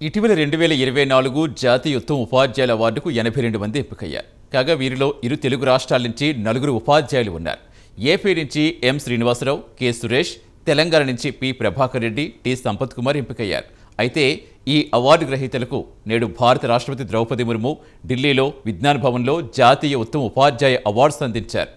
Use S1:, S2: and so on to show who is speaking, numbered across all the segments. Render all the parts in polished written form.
S1: ఇటీవల 2024 జాతీయ ఉత్తమ ఉపాధ్యాయుల అవార్డుకు 82 మంది ఎంపికయ్యారు. కాగా వీరిలో ఇరు తెలుగు రాష్ట్రాల నుంచి 4 ఉపాధ్యాయులు ఉన్నారు. ఏపీ నుంచి ఎం శ్రీనివాసరావు, కె సురేష్, తెలంగాణ నుంచి పి ప్రభాకర్ రెడ్డి, టి సంపత్ కుమార్ ఎంపికయ్యారు. అయితే ఈ అవార్డు గ్రహీతలకు నేడు భారత రాష్ట్రపతి ద్రౌపది ముర్ము ఢిల్లీలో విజ్ఞాన్ భవన్లో జాతీయ ఉత్తమ ఉపాధ్యాయ అవార్డ్స్ అందించారు.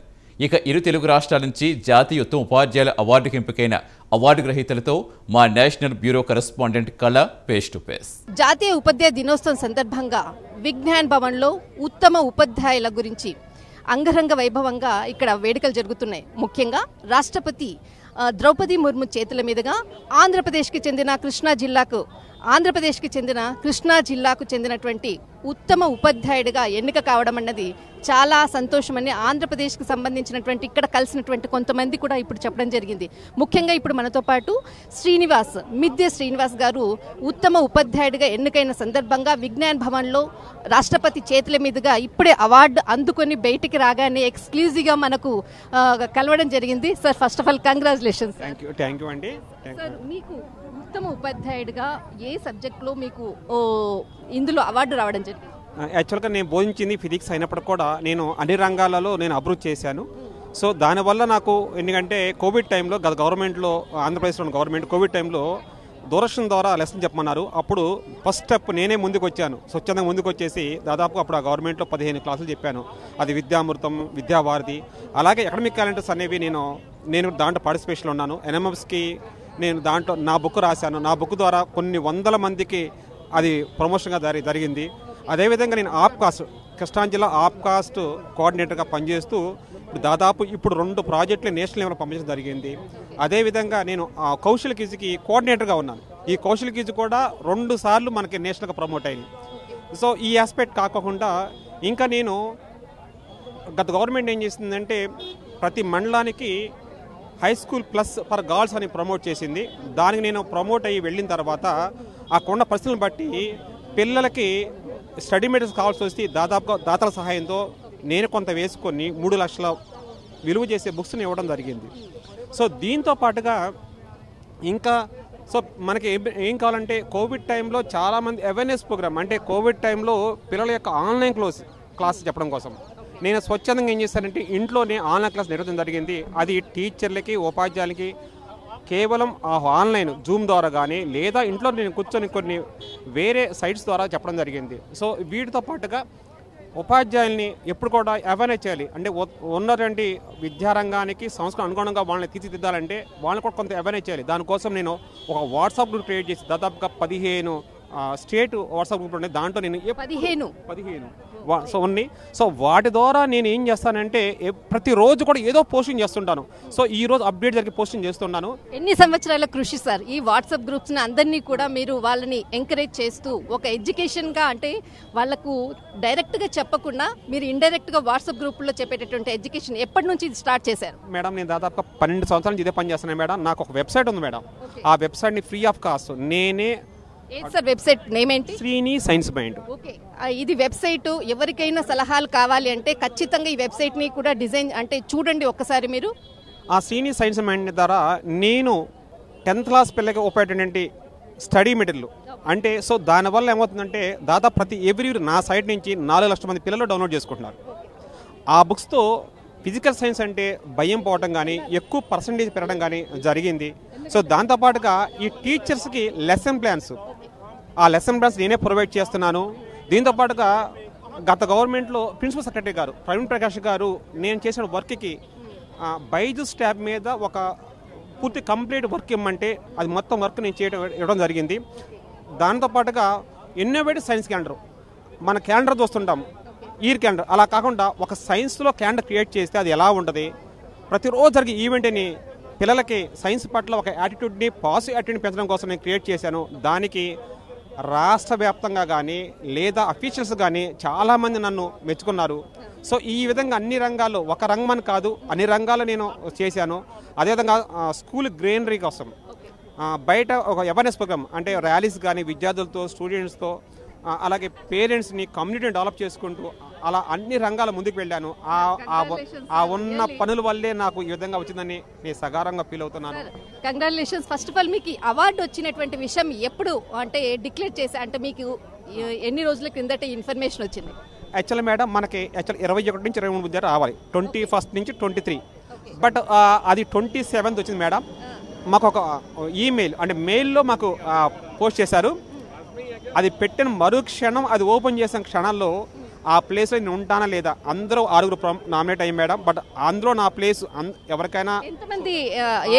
S1: ఇక ఇరు తెలుగు రాష్ట్రాల నుంచి జాతీయ ఉత్తమ ఉపాధ్యాయుల అవార్డుకు ఎంపికైన అవార్డు గ్రహీతలతో మా నేషనల్ బ్యూరో కరెస్పాండెంట్ కళ ఫేస్ టు ఫేస్.
S2: జాతీయ ఉపాధ్యాయ దినోత్సవం సందర్భంగా విజ్ఞాన్ భవన్లో ఉత్తమ ఉపాధ్యాయుల గురించి అంగరంగ వైభవంగా ఇక్కడ వేడుకలు జరుగుతున్నాయి. ముఖ్యంగా రాష్ట్రపతి ద్రౌపది ముర్ము చేతుల మీదుగా ఆంధ్రప్రదేశ్కి చెందిన కృష్ణా జిల్లాకు చెందినటువంటి ఉత్తమ ఉపాధ్యాయుడిగా ఎన్నిక కావడం అన్నది చాలా సంతోషమని ఆంధ్రప్రదేశ్కి సంబంధించినటువంటి ఇక్కడ కలిసినటువంటి కొంతమంది కూడా ఇప్పుడు చెప్పడం జరిగింది. ముఖ్యంగా ఇప్పుడు మనతో పాటు మిద్దె శ్రీనివాస్ గారు ఉత్తమ ఉపాధ్యాయుడిగా ఎన్నికైన సందర్భంగా విజ్ఞాన్ భవన్లో రాష్ట్రపతి చేతుల మీదుగా ఇప్పుడే అవార్డు అందుకొని బయటికి రాగానే ఎక్స్క్లూజివ్గా మనకు కలవడం జరిగింది. Sir, first of all congratulations.
S3: Thank you అండి.
S2: సార్, మీకు ఉత్తమ ఉపాధ్యాయుడిగా ఏ సబ్జెక్ట్లో మీకు ఇందులో అవార్డు రావడం జరిగింది?
S3: యాక్చువల్గా నేను బోధించింది ఫిజిక్స్ అయినప్పటికీ కూడా నేను అన్ని రంగాలలో అభివృద్ధి చేశాను. సో దానివల్ల నాకు ఎందుకంటే కోవిడ్ టైంలో గత గవర్నమెంట్లో ఆంధ్రప్రదేశ్లో గవర్నమెంట్ కోవిడ్ టైంలో దూరదర్శన్ ద్వారా లెసన్ చెప్పమన్నారు. అప్పుడు ఫస్ట్ స్టెప్ నేనే ముందుకు వచ్చాను. స్వచ్ఛందంగా ముందుకు వచ్చేసి దాదాపు అప్పుడు ఆ గవర్నమెంట్లో 15 క్లాసులు చెప్పాను. అది విద్యామృతం, విద్యావారధి, అలాగే ఎకడమిక్ క్యాలెండర్స్ అనేవి నేను దాంట్లో పార్టిసిపేషన్లో ఉన్నాను. ఎన్ఎంఎఫ్స్కి నేను దాంట్లో నా బుక్ రాశాను. నా బుక్ ద్వారా కొన్ని వందల మందికి అది ప్రమోషన్గా జరిగింది. అదేవిధంగా నేను కృష్ణా జిల్లా ఆప్కాస్ట్ కోఆర్డినేటర్గా పనిచేస్తూ దాదాపు ఇప్పుడు 2 ప్రాజెక్టులు నేషనల్ లెవెల్లో పంపించడం జరిగింది. అదేవిధంగా నేను కౌశల్ క్విజ్కి కోఆర్డినేటర్గా ఉన్నాను. ఈ కౌశల్ క్విజ్ కూడా 2 సార్లు మనకి నేషనల్గా ప్రమోట్ అయింది. సో ఈ ఆస్పెక్ట్ కాకుండా ఇంకా నేను గత గవర్నమెంట్ ఏం చేసిందంటే ప్రతి మండలానికి high school plus for girls అని ప్రమోట్ చేసింది. దానికి నేను ప్రమోట్ అయ్యి వెళ్ళిన తర్వాత ఆ కొండ పరిస్థితులను బట్టి పిల్లలకి స్టడీ మెటీరియల్స్ కావాల్సి వస్తే దాదాపుగా దాతల సహాయంతో నేను కొంత వేసుకొని 3 లక్షల విలువ చేసే బుక్స్ని ఇవ్వడం జరిగింది. సో దీంతో పాటుగా ఇంకా మనకి ఏం కావాలంటే కోవిడ్ టైంలో చాలామంది అవేర్నెస్ ప్రోగ్రామ్ అంటే కోవిడ్ టైంలో పిల్లల యొక్క ఆన్లైన్ క్లాస్ చెప్పడం కోసం నేను స్వచ్ఛందంగా ఏం చేశానంటే ఇంట్లోనే ఆన్లైన్ క్లాస్ నిర్వహించడం జరిగింది. అది టీచర్లకి, ఉపాధ్యాయులకి కేవలం ఆన్లైన్ జూమ్ ద్వారా కానీ లేదా ఇంట్లో నేను కూర్చొని కొన్ని వేరే సైట్స్ ద్వారా చెప్పడం జరిగింది. సో వీటితో పాటుగా ఉపాధ్యాయుల్ని ఎప్పుడు కూడా అవేర్నెస్ చేయాలి. అంటే ఉన్నటువంటి విద్యారంగానికి సంస్కరణ అనుగుణంగా వాళ్ళని తీర్చిదిద్దాలంటే వాళ్ళని కూడా కొంత అవేర్నెస్ చేయాలి. దానికోసం నేను ఒక వాట్సాప్ గ్రూప్ క్రియేట్ చేసి దాదాపుగా 15 స్టేట్ వాట్సాప్ గ్రూప్ ఉన్నాయి. దాంట్లో నేను 15 సో వాటి ద్వారా నేను ఏం చేస్తానంటే ప్రతిరోజు కూడా ఏదో పోస్టింగ్ చేస్తుంటాను. సో ఈ రోజు అప్డేట్ జరిగి పోస్టింగ్ చేస్తున్నాను.
S2: ఎన్ని సంవత్సరాల కృషి సార్ ఈ వాట్సాప్ గ్రూప్స్ అందరినీ కూడా మీరు వాళ్ళని ఎంకరేజ్ చేస్తూ ఒక ఎడ్యుకేషన్ గా అంటే వాళ్ళకు డైరెక్ట్ గా చెప్పకుండా మీరు ఇండైరెక్ట్ గా వాట్సాప్ గ్రూప్ లో చెప్పేటటువంటి ఎడ్యుకేషన్ ఎప్పటి నుంచి స్టార్ట్ చేశారు?
S3: మేడం, నేను దాదాపు 12 సంవత్సరాల నుంచి ఇదే పని చేస్తున్నాను మేడం. నాకు ఒక వెబ్సైట్ ఉంది మేడం. ఆ వెబ్సైట్ ని ఫ్రీ ఆఫ్ కాస్ట్ నేనే
S2: వెబ్సైట్ నేమ్ ఏంటి?
S3: Srini science mind.
S2: ఓకే, ఇది వెబ్సైట్. ఎవరికైనా సలహాలు కావాలి అంటే ఖచ్చితంగా ఈ వెబ్సైట్ ని కూడా డిజైన్ అంటే చూడండి ఒక్కసారి మీరు.
S3: ఆ శ్రీని సైన్స్ మైండ్ ద్వారా నేను 10th క్లాస్ పిల్లలకి ఉపయోగపడేటువంటి స్టడీ మెటీరియల్ అంటే సో దానివల్ల ఏమవుతుందంటే దాదాపు ప్రతి ఎవ్రీ నా సైట్ నుంచి 4 లక్షల మంది పిల్లలు డౌన్లోడ్ చేసుకుంటున్నారు. ఆ బుక్స్తో ఫిజికల్ సైన్స్ అంటే భయం పోవటం కానీ ఎక్కువ పర్సంటేజ్ పెరగడం కానీ జరిగింది. సో దాంతోపాటుగా ఈ టీచర్స్కి లెసన్ ప్లాన్స్ నేనే ప్రొవైడ్ చేస్తున్నాను. దీంతోపాటుగా గత గవర్నమెంట్లో ప్రిన్సిపల్ సెక్రటరీ గారు ప్రవీణ్ ప్రకాష్ గారు నేను చేసిన వర్క్కి బైజూస్ ట్యాబ్ మీద ఒక పూర్తి కంప్లీట్ వర్క్ ఇవ్వమంటే అది మొత్తం వర్క్ నేను ఇవ్వడం జరిగింది. దాంతోపాటుగా ఇన్నోవేటివ్ సైన్స్ క్యాలెండర్ మన క్యాలెండర్ చూస్తుంటాం, ఇయర్ క్యాలెండర్, అలా కాకుండా ఒక సైన్స్లో క్యాలెండర్ క్రియేట్ చేస్తే అది ఎలా ఉంటుంది, ప్రతిరోజు జరిగే ఈవెంట్ని పిల్లలకి సైన్స్ పట్ల ఒక యాటిట్యూడ్ని పాజిటివ్ యాటిట్యూడ్ని పెంచడం కోసం నేను క్రియేట్ చేశాను. దానికి రాష్ట్ర వ్యాప్తంగా కానీ లేదా అఫీషియల్స్ కానీ చాలామంది నన్ను మెచ్చుకున్నారు. సో ఈ విధంగా అన్ని రంగాల్లో ఒక రంగమని కాదు అన్ని రంగాలు నేను చేశాను. అదేవిధంగా స్కూల్ గ్రీనరీ కోసం బయట ఒక అవేర్నెస్ ప్రోగ్రామ్ అంటే ర్యాలీస్ కానీ విద్యార్థులతో స్టూడెంట్స్తో అలాగే పేరెంట్స్ని కమ్యూనిటీని డెవలప్ చేసుకుంటూ అలా అన్ని రంగాల ముందుకు వెళ్ళాను. ఆ ఉన్న పనుల వల్లే నాకు ఈ విధంగా వచ్చిందని నేను సగారంగా ఫీల్ అవుతున్నాను.
S2: కంగ్రాచులేషన్స్. ఫస్ట్ ఆఫ్ ఆల్ మీకు అవార్డు వచ్చినటువంటి విషయం ఎప్పుడు అంటే డిక్లేర్ చేసి అంటే మీకు ఎన్ని రోజుల క్రిందట ఇన్ఫర్మేషన్ వచ్చింది?
S3: యాక్చువల్ మేడం మనకి 21 నుంచి 23 మధ్య రావాలి, 21 నుంచి 23, బట్ అది 27 వచ్చింది మేడం. మాకు ఒక ఈమెయిల్ అంటే మెయిల్లో మాకు పోస్ట్ చేశారు. అది పెట్టిన మరుక్షణం అది ఓపెన్ చేసిన క్షణాల్లో ఆ ప్లేస్లో నేను ఉంటానా లేదా, అందరూ 6 నామినేట్ అయ్యి మేడం. బట్ అందులో నా ప్లేస్ ఎవరికైనా
S2: ఎంతమంది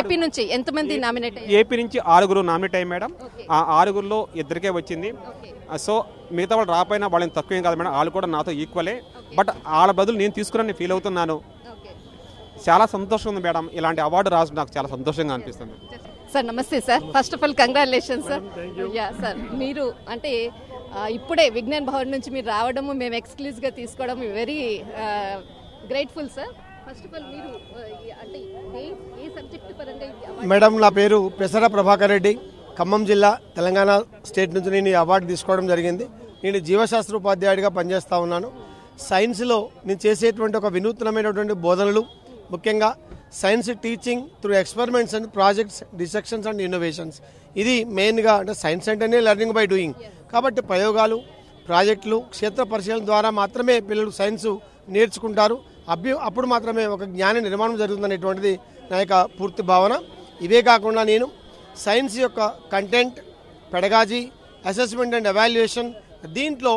S2: ఏపీ నుంచి ఎంతమంది నామినేట్?
S3: ఏపీ నుంచి 6 నామినేట్ అయ్యి మేడం. ఆ 6లో 2కే వచ్చింది. సో మిగతా వాళ్ళు రాపోయినా వాళ్ళని తక్కువేం కాదు మేడం, వాళ్ళు కూడా నాతో ఈక్వలే. బట్ వాళ్ళ బదులు నేను తీసుకుని ఫీల్ అవుతున్నాను. చాలా సంతోషం ఉంది మేడం, ఇలాంటి అవార్డు రాసు నాకు చాలా సంతోషంగా అనిపిస్తుంది.
S2: సార్ నమస్తే sir. First of all congratulations sir. Yeah sir, మీరు అంటే ఇప్పుడే విజ్ఞాన్ భవన్ నుంచి మీరు రావడము మేము ఎక్స్క్లూజివ్గా తీసుకోవడం very grateful sir. First of all మీరు అంటే ఏ సబ్జెక్ట్ పరంగా?
S4: మేడం నా పేరు పెసర ప్రభాకర్ రెడ్డి, ఖమ్మం జిల్లా తెలంగాణ స్టేట్ నుంచి నేను ఈ అవార్డు తీసుకోవడం జరిగింది. నేను జీవశాస్త్ర ఉపాధ్యాయుడిగా పనిచేస్తూ ఉన్నాను. సైన్స్లో నేను చేసేటువంటి ఒక వినూత్నమైనటువంటి బోధనలు, ముఖ్యంగా science teaching through experiments and projects, dissections and innovations. ఇది మెయిన్గా అంటే సైన్స్ అంటేనే లెర్నింగ్ బై డూయింగ్ కాబట్టి ప్రయోగాలు, ప్రాజెక్టులు, క్షేత్ర పరిశీలన ద్వారా మాత్రమే పిల్లలు సైన్స్ నేర్చుకుంటారు. అప్పుడు మాత్రమే ఒక జ్ఞాన నిర్మాణం జరుగుతుందనేటువంటిది నా యొక్క పూర్తి భావన. ఇవే కాకుండా నేను సైన్స్ యొక్క content, pedagogy, assessment and evaluation, దీంట్లో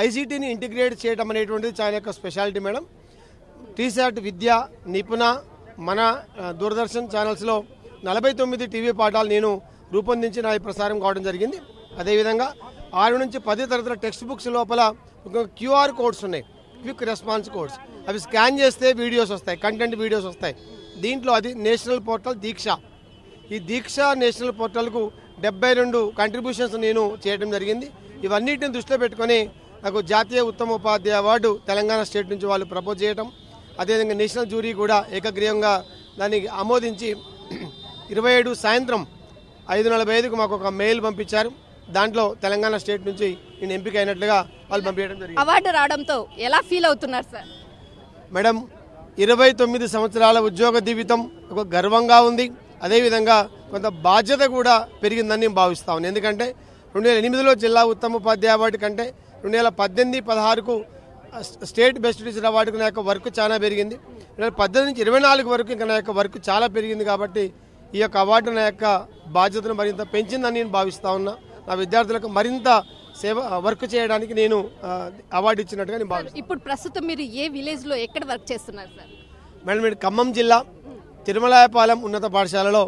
S4: ఐసీటీని ఇంటిగ్రేట్ చేయడం అనేటువంటిది చాలా యొక్క స్పెషాలిటీ మేడం. టీశాట్ విద్య, నిపుణ, మన దూరదర్శన్ ఛానల్స్లో 49 టీవీ పాఠాలు నేను రూపొందించి నా ప్రసారం కావడం జరిగింది. అదేవిధంగా 6 నుంచి 10 తరగతుల టెక్స్ట్ బుక్స్ లోపల క్యూఆర్ కోడ్స్ ఉన్నాయి, క్విక్ రెస్పాన్స్ కోడ్స్. అవి స్కాన్ చేస్తే వీడియోస్ వస్తాయి, కంటెంట్ వీడియోస్ వస్తాయి. దీంట్లో అది నేషనల్ పోర్టల్ దీక్ష. ఈ దీక్ష నేషనల్ పోర్టల్కు 72 కంట్రిబ్యూషన్స్ నేను చేయడం జరిగింది. ఇవన్నిటిని దృష్టిలో పెట్టుకొని నాకు జాతీయ ఉత్తమ ఉపాధ్యాయ అవార్డు తెలంగాణ స్టేట్ నుంచి వాళ్ళు ప్రపోజ్ చేయడం, అదేవిధంగా నేషనల్ జ్యూరీ కూడా ఏకగ్రీవంగా దాన్ని ఆమోదించి 27 సాయంత్రం 5:45కు మాకు ఒక మెయిల్ పంపించారు. దాంట్లో తెలంగాణ స్టేట్ నుంచి నేను ఎంపిక అయినట్లుగా వాళ్ళు పంపించడం జరిగింది.
S2: అవార్డు రావడంతో ఎలా ఫీల్ అవుతున్నారు సార్?
S4: మేడం 29 సంవత్సరాల ఉద్యోగ జీవితం ఒక గర్వంగా ఉంది. అదేవిధంగా కొంత బాధ్యత కూడా పెరిగిందని నేను భావిస్తాను. ఎందుకంటే 2008లో జిల్లా ఉత్తమ ఉపాధ్యాయ అవార్డు కంటే 2018-16కు స్టేట్ బెస్ట్ టీచర్ అవార్డుకు నా యొక్క వర్క్ చాలా పెరిగింది. 2018 నుంచి 24 వరకు ఇంకా నా యొక్క వర్క్ చాలా పెరిగింది. కాబట్టి ఈ యొక్క అవార్డు నా యొక్క బాధ్యతను మరింత పెంచిందని నేను భావిస్తా ఉన్నా. నా విద్యార్థులకు మరింత సేవ వర్క్ చేయడానికి నేను అవార్డు ఇచ్చినట్టుగా నేను భావిస్తాను.
S2: ఇప్పుడు ప్రస్తుతం మీరు ఏ విలేజ్లో ఎక్కడ వర్క్ చేస్తున్నారు సార్?
S4: మేడం నేను ఖమ్మం జిల్లా తిరుమలాయపాలెం ఉన్నత పాఠశాలలో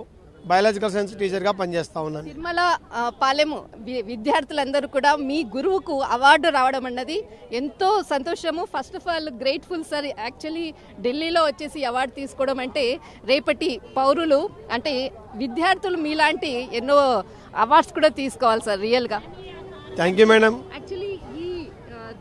S4: బయాలజికల్ సైన్స్ టీచర్గా పనిచేస్తా ఉన్నాను.
S2: తిరుమల పాలెము విద్యార్థులందరూ కూడా మీ గురువుకు అవార్డు రావడం అన్నది ఎంతో సంతోషము. First of all grateful sir. Actually ఢిల్లీలో వచ్చేసి అవార్డు తీసుకోవడం అంటే రేపటి పౌరులు అంటే విద్యార్థులు మీలాంటి ఎన్నో అవార్డ్స్ కూడా తీసుకోవాలి సార్ రియల్గా.
S4: Thank you madam.
S2: యాక్చువల్లీ ఈ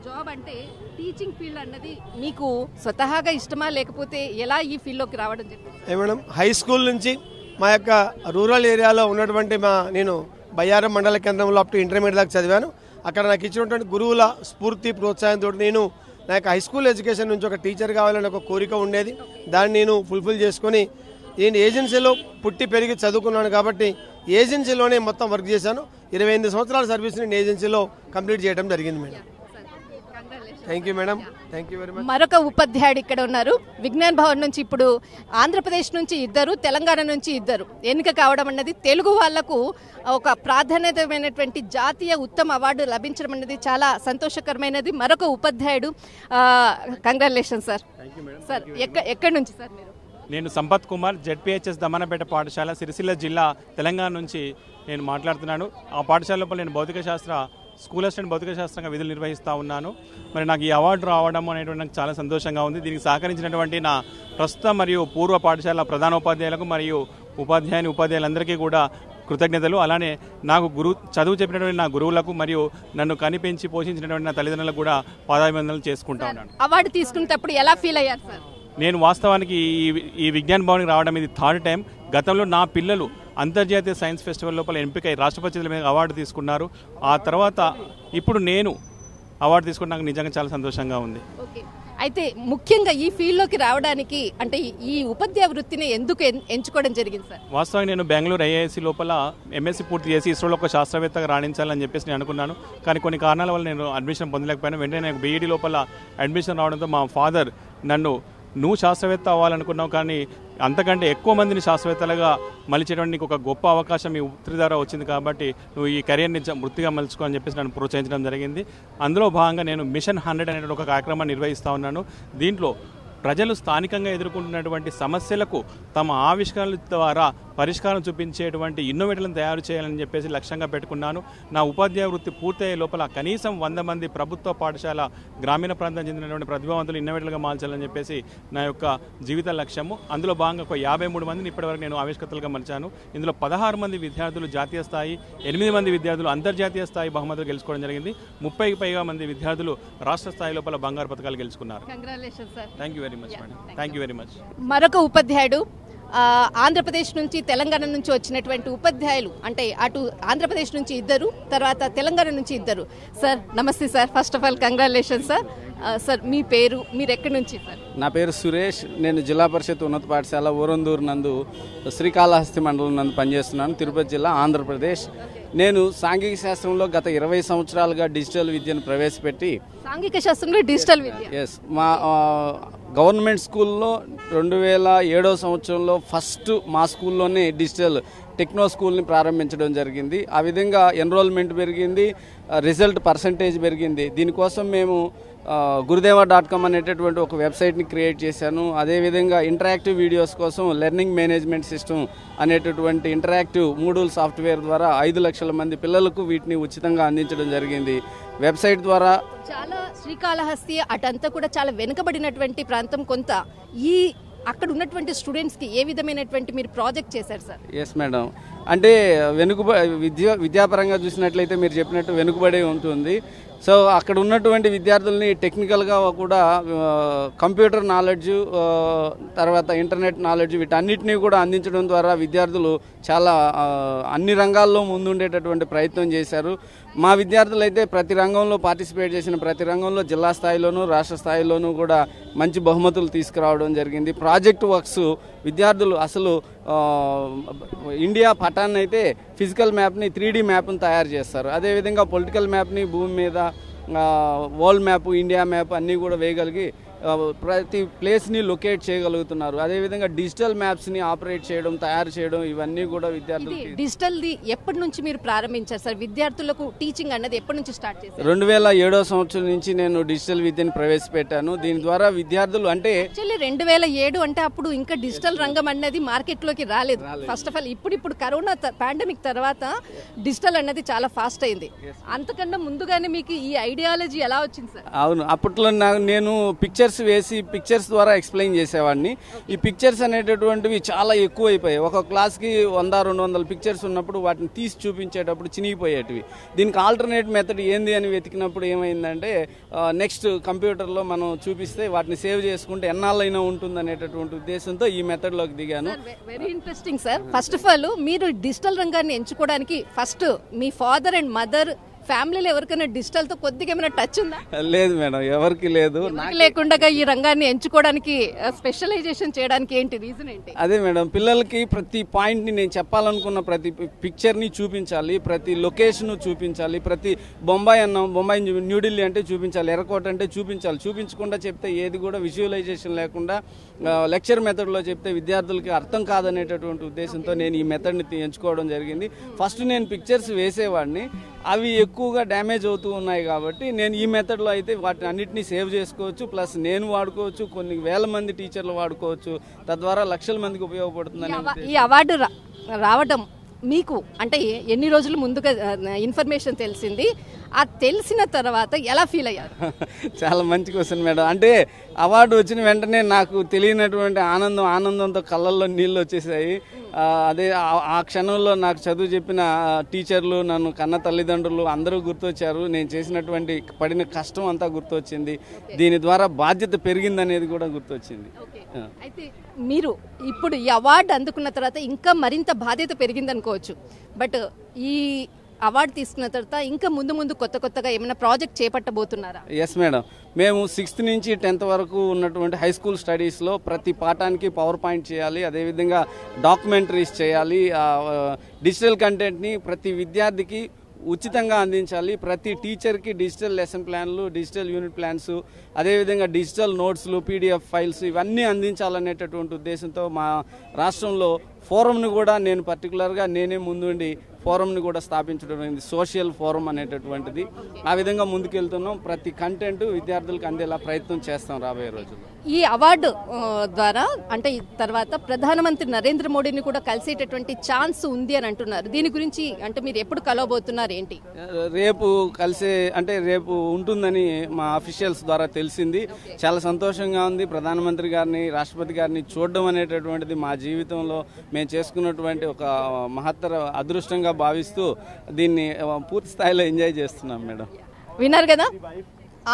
S2: జాబ్ అంటే టీచింగ్ ఫీల్డ్ అన్నది మీకు స్వతహాగా ఇష్టమా, లేకపోతే ఎలా ఈ ఫీల్డ్లోకి రావడం జరిగింది?
S4: మేడం హై స్కూల్ నుంచి మా యొక్క రూరల్ ఏరియాలో ఉన్నటువంటి నేను బయ్యారం మండల కేంద్రంలో అప్ టు ఇంటర్మీడియట్ దాకా చదివాను. అక్కడ నాకు ఇచ్చినటువంటి గురువుల స్ఫూర్తి ప్రోత్సాహంతో నేను నా యొక్క హై స్కూల్ ఎడ్యుకేషన్ నుంచి ఒక టీచర్ కావాలని ఒక కోరిక ఉండేది. దాన్ని నేను ఫుల్ఫిల్ చేసుకొని నేను ఏజెన్సీలో పుట్టి పెరిగి చదువుకున్నాను కాబట్టి ఏజెన్సీలోనే మొత్తం వర్క్ చేశాను. 28 సంవత్సరాల సర్వీస్ నేను ఏజెన్సీలో కంప్లీట్ చేయడం జరిగింది madam. Thank you madam. Thank you very much.
S2: మరొక ఉపాధ్యాయుడు ఇక్కడ ఉన్నారు. విజ్ఞాన్ భవన్ నుంచి ఇప్పుడు ఆంధ్రప్రదేశ్ నుంచి 2, తెలంగాణ నుంచి 2 ఎన్నిక కావడం అన్నది తెలుగు వాళ్లకు ఒక ప్రాధాన్యతమైనటువంటి జాతీయ ఉత్తమ అవార్డు లభించడం అన్నది చాలా సంతోషకరమైనది. మరొక ఉపాధ్యాయుడు. Congratulation sir. సార్ ఎక్కడి నుంచి సార్ మీరు?
S5: నేను సంపత్ కుమార్, జెడ్పీహెచ్ఎస్ దమనపేట పాఠశాల, సిరిసిల్ల జిల్లా, తెలంగాణ నుంచి నేను మాట్లాడుతున్నాను. ఆ పాఠశాల లోపల నేను భౌతిక శాస్త్ర స్కూల్ అసిస్టెంట్ భౌతిక శాస్త్రంగా విధులు నిర్వహిస్తూ ఉన్నాను. మరి నాకు ఈ అవార్డు రావడం అనేటువంటి నాకు చాలా సంతోషంగా ఉంది. దీనికి సహకరించినటువంటి నా ప్రస్తుత మరియు పూర్వ పాఠశాల ప్రధానోపాధ్యాయులకు మరియు ఉపాధ్యాయులందరికీ కూడా కృతజ్ఞతలు. అలానే నాకు చదువు చెప్పినటువంటి నా గురువులకు మరియు నన్ను కనిపెంచి పోషించినటువంటి నా తల్లిదండ్రులకు కూడా పాదాభివందనలు చేసుకుంటా ఉన్నాను.
S2: అవార్డు తీసుకునేటప్పుడు ఎలా ఫీల్ అయ్యారు సార్?
S5: నేను వాస్తవానికి ఈ విజ్ఞాన్ భవన్కి రావడం ఇది 3rd టైం. గతంలో నా పిల్లలు అంతర్జాతీయ సైన్స్ ఫెస్టివల్ లోపల ఎంపికై రాష్ట్రపతి చేతుల మీద అవార్డు తీసుకున్నారు. ఆ తర్వాత ఇప్పుడు నేను అవార్డు తీసుకున్నాక నిజంగా చాలా సంతోషంగా ఉంది.
S2: ఓకే, అయితే ముఖ్యంగా ఈ ఫీల్డ్లోకి రావడానికి అంటే ఈ ఉపాధ్యాయ వృత్తిని ఎందుకు ఎంచుకోవడం జరిగింది సార్?
S5: వాస్తవంగా నేను బెంగళూరు ఐఐఎస్సి లోపల ఎంఎస్సీ పూర్తి చేసి ఇస్రోలో ఒక శాస్త్రవేత్తగా రాణించాలని చెప్పేసి నేను అనుకున్నాను. కానీ కొన్ని కారణాల వల్ల నేను అడ్మిషన్ పొందలేకపోయాను. వెంటనే నాకు బీఈడీ లోపల అడ్మిషన్ రావడంతో మా ఫాదర్ నన్ను నువ్వు శాస్త్రవేత్త అవ్వాలనుకున్నావు, కానీ అంతకంటే ఎక్కువ మందిని శాస్త్రవేత్తలుగా మలిచేయడానికి నీకు ఒక గొప్ప అవకాశం ఈ వృత్తి ద్వారా వచ్చింది, కాబట్టి నువ్వు ఈ కెరియర్ని వృత్తిగా మలుచుకో అని చెప్పేసి నన్ను ప్రోత్సహించడం జరిగింది. అందులో భాగంగా నేను మిషన్ 100 అనే ఒక కార్యక్రమాన్ని నిర్వహిస్తూ ఉన్నాను. దీంట్లో ప్రజలు స్థానికంగా ఎదుర్కొంటున్నటువంటి సమస్యలకు తమ ఆవిష్కరణల ద్వారా పరిష్కారం చూపించేటువంటి ఇన్నోవేటర్లను తయారు చేయాలని చెప్పేసి లక్ష్యంగా పెట్టుకున్నాను. నా ఉపాధ్యాయ వృత్తి పూర్తయ్యే లోపల కనీసం 100 మంది ప్రభుత్వ పాఠశాల గ్రామీణ ప్రాంతం చెందినటువంటి ప్రతిభావంతులు ఇన్నోవేటర్లుగా మార్చాలని చెప్పేసి నా యొక్క జీవిత లక్ష్యము. అందులో భాగంగా ఒక 53 మందిని ఇప్పటివరకు నేను ఆవిష్కర్తలుగా మలిచాను. ఇందులో 16 మంది విద్యార్థులు జాతీయ స్థాయి, 8 మంది విద్యార్థులు అంతర్జాతీయ స్థాయి బహుమతులు గెలుచుకోవడం జరిగింది. 30కి పైగా మంది విద్యార్థులు రాష్ట్ర స్థాయి లోపల బంగారు పథకాలు గెలుచుకున్నారు.
S2: Congratulations sir.
S5: Thank you very much madam. Thank you very much.
S2: మరొక ఉపాధ్యాయుడు ఆంధ్రప్రదేశ్ నుంచి తెలంగాణ నుంచి వచ్చినటువంటి ఉపాధ్యాయులు, అంటే అటు ఆంధ్రప్రదేశ్ నుంచి ఇద్దరు, తర్వాత తెలంగాణ నుంచి ఇద్దరు. సార్ నమస్తే sir. First of all congratulations sir. Sir మీ పేరు, మీరు ఎక్కడి నుంచి సార్?
S6: నా పేరు సురేష్. నేను జిల్లా పరిషత్ ఉన్నత పాఠశాల ఊరందూరు నందు శ్రీకాళహస్తి మండలం నందు పనిచేస్తున్నాను, తిరుపతి జిల్లా, ఆంధ్రప్రదేశ్. నేను సాంఘిక శాస్త్రంలో గత 20 సంవత్సరాలుగా డిజిటల్ విద్యను ప్రవేశపెట్టి
S2: సాంఘిక శాస్త్రంలో డిజిటల్ విద్య
S6: మా గవర్నమెంట్ స్కూల్లో 2007 సంవత్సరంలో ఫస్ట్ మా స్కూల్లోనే డిజిటల్ టెక్నో స్కూల్ని ప్రారంభించడం జరిగింది. ఆ విధంగా ఎన్రోల్మెంట్ పెరిగింది, రిజల్ట్ పర్సంటేజ్ పెరిగింది. దీనికోసం మేము గురుదేవ.com అనేటటువంటి ఒక వెబ్సైట్ని క్రియేట్ చేశాను. అదేవిధంగా ఇంటరాక్టివ్ వీడియోస్ కోసం లెర్నింగ్ మేనేజ్మెంట్ సిస్టమ్ అనేటటువంటి ఇంటరాక్టివ్ మూడూల్ సాఫ్ట్వేర్ ద్వారా 5 లక్షల మంది పిల్లలకు వీటిని ఉచితంగా అందించడం జరిగింది. వెబ్సైట్ ద్వారా
S2: చాలా శ్రీకాళహస్తి అటంతా కూడా చాలా వెనుకబడినటువంటి ప్రాంతం. కొంత ఈ అక్కడ ఉన్నటువంటి స్టూడెంట్స్కి ఏ విధమైనటువంటి మీరు ప్రాజెక్ట్ చేశారు సార్?
S6: ఎస్ మేడం, అంటే విద్యాపరంగా చూసినట్లయితే మీరు చెప్పినట్టు వెనుకబడి ఉంటుంది. సో అక్కడ ఉన్నటువంటి విద్యార్థుల్ని టెక్నికల్గా కూడా కంప్యూటర్ నాలెడ్జ్, తర్వాత ఇంటర్నెట్ నాలెడ్జ్, వీటన్నిటినీ కూడా అందించడం ద్వారా విద్యార్థులు చాలా అన్ని రంగాల్లో ముందుండేటటువంటి ప్రయత్నం చేశారు. మా విద్యార్థులు అయితే ప్రతి రంగంలో పార్టిసిపేట్ చేసిన ప్రతి రంగంలో జిల్లా స్థాయిలోనూ రాష్ట్ర స్థాయిలోనూ కూడా మంచి బహుమతులు తీసుకురావడం జరిగింది. ప్రాజెక్ట్ వర్క్స్ విద్యార్థులు అసలు ఇండియా పటాన్ని అయితే ఫిజికల్ మ్యాప్ని 3D మ్యాప్ని తయారు చేస్తారు. అదేవిధంగా పొలిటికల్ మ్యాప్ని భూమి మీద, వరల్డ్ మ్యాప్, ఇండియా మ్యాప్ అన్నీ కూడా వేయగలిగి ప్రతి ప్లేస్ని లొకేట్ చేయగలుగుతున్నారు. అదేవిధంగా డిజిటల్ మ్యాప్స్ని ఆపరేట్ చేయడం, తయారు చేయడం, ఇవన్నీ కూడా విద్యార్థులు.
S2: డిజిటల్ది ఎప్పటి నుంచి మీరు ప్రారంభించారు సార్? విద్యార్థులకు టీచింగ్ అన్నది ఎప్పటి నుంచి స్టార్ట్ చేశారు?
S6: 2007 సంవత్సరం నుంచి నేను డిజిటల్ విద్యను ప్రవేశపెట్టాను. దీని ద్వారా విద్యార్థులు అంటే
S2: 2007 అంటే అప్పుడు ఇంకా డిజిటల్ రంగం అన్నది మార్కెట్లోకి రాలేదు. ఫస్ట్ ఆఫ్ ఆల్ ఇప్పుడు కరోనా పాండమిక్ తర్వాత డిజిటల్ అన్నది చాలా ఫాస్ట్ అయింది. అంతకన్నా ముందుగానే మీకు ఈ ఐడియాలజీ ఎలా వచ్చింది సార్?
S6: అవును, అప్పట్లో నేను పిక్చర్స్ వేసి పిక్చర్స్ ద్వారా ఎక్స్ప్లెయిన్ చేసేవాడిని. ఈ పిక్చర్స్ అనేటటువంటివి చాలా ఎక్కువ అయిపోయాయి. ఒక క్లాస్కి 100-200 పిక్చర్స్ ఉన్నప్పుడు వాటిని తీసి చూపించేటప్పుడు చినిగిపోయేటివి. దీనికి ఆల్టర్నేట్ మెథడ్ ఏంది అని వెతికినప్పుడు ఏమైందంటే నెక్స్ట్ కంప్యూటర్లో మనం చూపిస్తే వాటిని సేవ్ చేసుకుంటే ఎన్నాళ్ళైనా ఉంటుంది అనేటటువంటి ఉద్దేశంతో ఈ మెథడ్లోకి దిగాను.
S2: Very interesting sir. First of all మీరు డిజిటల్ రంగాన్ని ఎంచుకోవడానికి first me father and mother ఫ్యామిలీలో ఎవరికైనా డిజిటల్ తో కొద్దిగా ఏమైనా టచ్ ఉందా?
S6: లేదు మేడం, ఎవరికి లేదు.
S2: లేకుండా ఈ రంగాన్ని ఎంచుకోవడానికి స్పెషలైజేషన్ చేయడానికి ఏంటి రీజన్ ఏంటి?
S6: అదే మేడం, పిల్లలకి ప్రతి పాయింట్ ని నేను చెప్పాలనుకున్న ప్రతి పిక్చర్ ని చూపించాలి, ప్రతి లొకేషన్ చూపించాలి, ప్రతి బొంబాయి న్యూఢిల్లీ అంటే చూపించాలి, ఎర్రకోట అంటే చూపించాలి. చూపించకుండా చెప్తే ఏది కూడా విజువలైజేషన్ లేకుండా లెక్చర్ మెథడ్ లో చెప్తే విద్యార్థులకి అర్థం కాదనేటటువంటి ఉద్దేశంతో నేను ఈ మెథడ్ ని ఎంచుకోవడం జరిగింది. ఫస్ట్ నేను పిక్చర్స్ వేసేవాడిని, అవి ఎక్కువగా డ్యామేజ్ అవుతూ ఉన్నాయి కాబట్టి నేను ఈ మెథడ్లో అయితే వాటిని అన్నింటినీ సేవ్ చేసుకోవచ్చు, ప్లస్ నేను వాడుకోవచ్చు, కొన్ని వేల మంది టీచర్లు వాడుకోవచ్చు, తద్వారా లక్షల మందికి ఉపయోగపడుతుందని.
S2: ఈ అవార్డు రావడం మీకు అంటే ఎన్ని రోజులు ముందుగా ఇన్ఫర్మేషన్ తెలిసింది? ఆ తెలిసిన తర్వాత ఎలా ఫీల్ అయ్యారు?
S6: చాలా మంచి క్వశ్చన్ మేడం. అంటే అవార్డు వచ్చిన వెంటనే నాకు తెలియనటువంటి ఆనందంతో కళ్ళల్లో నీళ్ళు వచ్చేసాయి. అదే ఆ క్షణంలో నాకు చదువు చెప్పిన టీచర్లు, నన్ను కన్న తల్లిదండ్రులు అందరూ గుర్తొచ్చారు. నేను చేసినటువంటి పడిన కష్టం అంతా గుర్తొచ్చింది. దీని ద్వారా బాధ్యత పెరిగిందనేది కూడా గుర్తొచ్చింది.
S2: అయితే మీరు ఇప్పుడు ఈ అవార్డు అందుకున్న తర్వాత ఇంకా మరింత బాధ్యత పెరిగిందనుకోవచ్చు. బట్ ఈ అవార్డు తీసుకున్న తర్వాత ఇంకా ముందు కొత్తగా ఏమైనా ప్రాజెక్ట్ చేపట్టబోతున్నారా?
S6: ఎస్ మేడం, మేము 6th నుంచి 10th వరకు ఉన్నటువంటి హై స్కూల్ స్టడీస్లో ప్రతి పాఠానికి పవర్ పాయింట్ చేయాలి, అదేవిధంగా డాక్యుమెంటరీస్ చేయాలి, డిజిటల్ కంటెంట్ని ప్రతి విద్యార్థికి ఉచితంగా అందించాలి. ప్రతి టీచర్కి డిజిటల్ లెసన్ ప్లాన్లు, డిజిటల్ యూనిట్ ప్లాన్స్, అదేవిధంగా డిజిటల్ నోట్స్లు, పీడిఎఫ్ ఫైల్స్ ఇవన్నీ అందించాలనేటటువంటి ఉద్దేశంతో మా రాష్ట్రంలో ఫోరంను కూడా నేను పర్టికులర్గా నేనే ముందుండి ఫోరంని కూడా స్థాపించడం అయింది, సోషల్ ఫోరం అనేటటువంటిది. ఆ విధంగా ముందుకెళ్తున్నాం. ప్రతి కంటెంట్ విద్యార్థులకు అందేలా ప్రయత్నం చేస్తాం రాబోయే రోజుల్లో.
S2: ఈ అవార్డు ద్వారా అంటే తర్వాత ప్రధానమంత్రి నరేంద్ర మోడీని కూడా కలిసేటటువంటి ఛాన్స్ ఉంది అని అంటున్నారు. దీని గురించి అంటే మీరు ఎప్పుడు కలవబోతున్నారు ఏంటి?
S6: రేపు రేపు ఉంటుందని మా అఫీషియల్స్ ద్వారా తెలిసింది. చాలా సంతోషంగా ఉంది. ప్రధానమంత్రి గారిని, రాష్ట్రపతి గారిని చూడడం అనేటటువంటిది మా జీవితంలో మేము చేసుకున్నటువంటి ఒక మహత్తర అదృష్టంగా భావిస్తూ దీన్ని పూర్తి స్థాయిలో ఎంజాయ్ చేస్తున్నాం మేడం.
S2: విన్నారు కదా,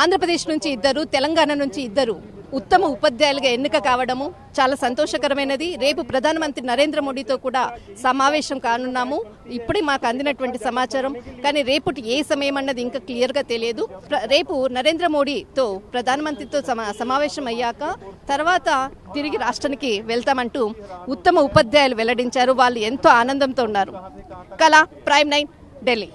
S2: ఆంధ్రప్రదేశ్ నుంచి 2, తెలంగాణ నుంచి 2 ఉత్తమ ఉపాధ్యాయులుగా ఎన్నిక కావడము చాలా సంతోషకరమైనది. రేపు ప్రధానమంత్రి నరేంద్ర మోడీతో కూడా సమావేశం కానున్నాము. ఇప్పుడే మాకు అందినటువంటి సమాచారం, కానీ రేపటి ఏ సమయం అన్నది ఇంకా క్లియర్గా తెలియదు. రేపు నరేంద్ర మోడీతో ప్రధానమంత్రితో సమావేశం అయ్యాక తర్వాత తిరిగి రాష్ట్రానికి వెళ్తామంటూ ఉత్తమ ఉపాధ్యాయులు వెల్లడించారు. వాళ్ళు ఎంతో ఆనందంతో ఉన్నారు. కళ, ప్రైమ్ 9, ఢిల్లీ.